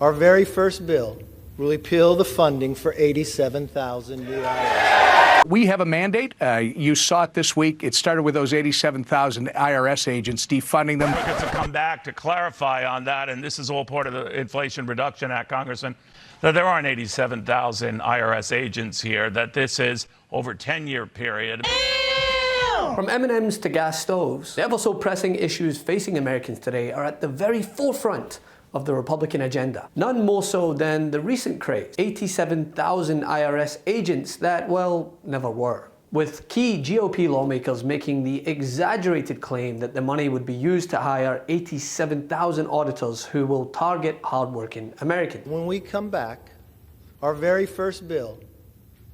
Our very first bill will repeal the funding for 87,000 new IRS. We have a mandate. You saw it this week. It started with those 87,000 IRS agents, defunding them. Democrats have come back to clarify on that, and this is all part of the Inflation Reduction Act, Congressman, that there aren't 87,000 IRS agents here, that this is over a 10-year period. From M&Ms to gas stoves, the ever-so-pressing issues facing Americans today are at the very forefront of the Republican agenda. None more so than the recent craze, 87,000 IRS agents that, well, never were. With key GOP lawmakers making the exaggerated claim that the money would be used to hire 87,000 auditors who will target hardworking Americans. When we come back, our very first bill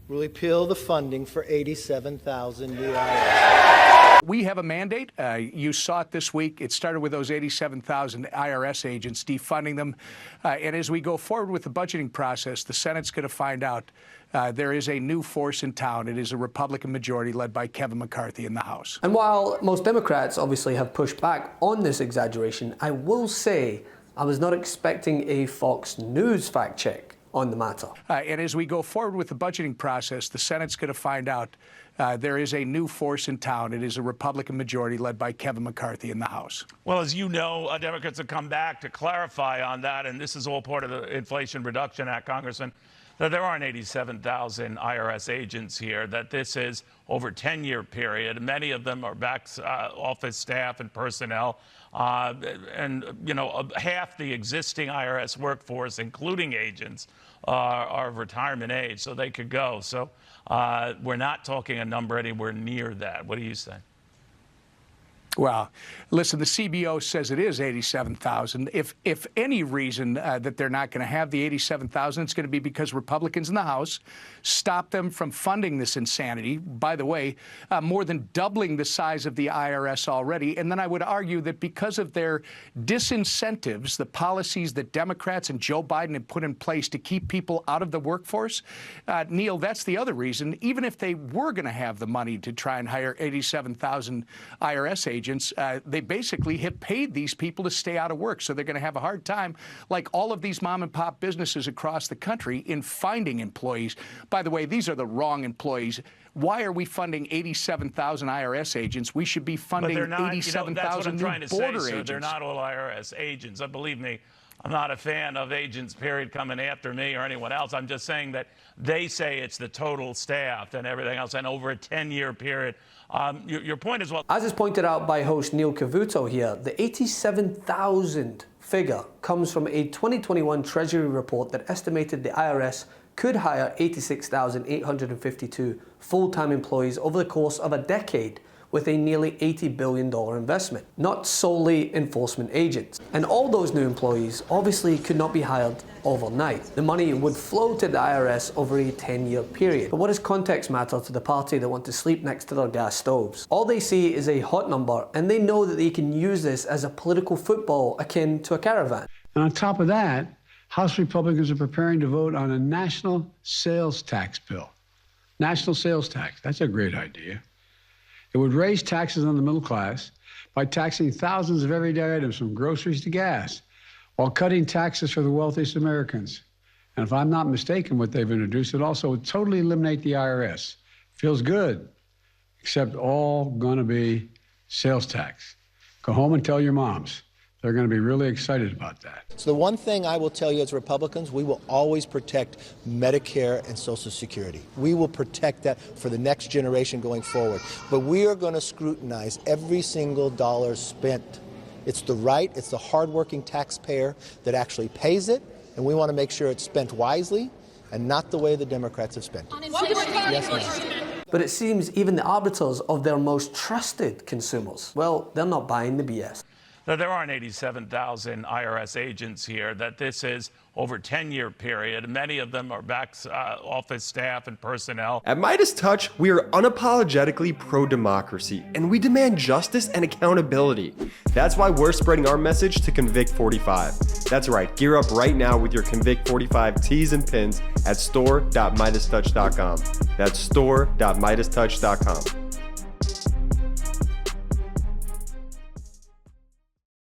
will repeal the funding for 87,000 new IRS. We have a mandate. You saw it this week. It started with those 87,000 IRS agents, defunding them. And as we go forward with the budgeting process, the Senate's going to find out there is a new force in town. It is a Republican majority led by Kevin McCarthy in the House. And while most Democrats obviously have pushed back on this exaggeration, I will say I was not expecting a Fox News fact check on the matter. And as we go forward with the budgeting process, the Senate's going to find out there is a new force in town. It is a Republican majority led by Kevin McCarthy in the House. Well, as you know, Democrats have come back to clarify on that, and this is all part of the Inflation Reduction Act, Congressman, that there aren't 87,000 IRS agents here, that this is over a 10-year period. Many of them are back office staff and personnel. And, you know, half the existing IRS workforce, including agents, are of retirement age, so they could go. So we're not talking a number anywhere near that. What do you say? Well, listen, the CBO says it is 87,000. If any reason that they're not going to have the 87,000, it's going to be because Republicans in the House stop them from funding this insanity. By the way, more than doubling the size of the IRS already. And then I would argue that because of their disincentives, the policies that Democrats and Joe Biden have put in place to keep people out of the workforce, Neil, that's the other reason. Even if they were going to have the money to try and hire 87,000 IRS agents, they basically have paid these people to stay out of work. So they're going to have a hard time, like all of these mom and pop businesses across the country, in finding employees. By the way, these are the wrong employees. Why are we funding 87,000 IRS agents? We should be funding 87,000 new border agents. They're not all IRS agents. Believe me, I'm not a fan of agents, period, coming after me or anyone else. I'm just saying that they say it's the total staff and everything else, and over a 10-year period. Your point is well. As is pointed out by host Neil Cavuto here, the 87,000 figure comes from a 2021 Treasury report that estimated the IRS could hire 86,852 full-time employees over the course of a decade with a nearly $80 billion investment, not solely enforcement agents. And all those new employees obviously could not be hired overnight. The money would flow to the IRS over a 10-year period. But what does context matter to the party that want to sleep next to their gas stoves? All they see is a hot number, and they know that they can use this as a political football akin to a caravan. And on top of that, House Republicans are preparing to vote on a national sales tax bill. National sales tax, that's a great idea. It would raise taxes on the middle class by taxing thousands of everyday items from groceries to gas, while cutting taxes for the wealthiest Americans. And if I'm not mistaken, what they've introduced, it also would totally eliminate the IRS. Feels good, except all gonna be sales tax. Go home and tell your moms. They're going to be really excited about that. So the one thing I will tell you as Republicans, we will always protect Medicare and Social Security. We will protect that for the next generation going forward. But we are going to scrutinize every single dollar spent. It's the right, it's the hardworking taxpayer that actually pays it, and we want to make sure it's spent wisely and not the way the Democrats have spent it. Yes, ma'am. But it seems even the arbiters of their most trusted consumers, well, they're not buying the BS. That there aren't 87,000 IRS agents here, that this is over a 10-year period. Many of them are back office staff and personnel. At MeidasTouch, we are unapologetically pro-democracy, and we demand justice and accountability. That's why we're spreading our message to Convict 45. That's right, gear up right now with your Convict 45 tees and pins at store.meidastouch.com. That's store.meidastouch.com.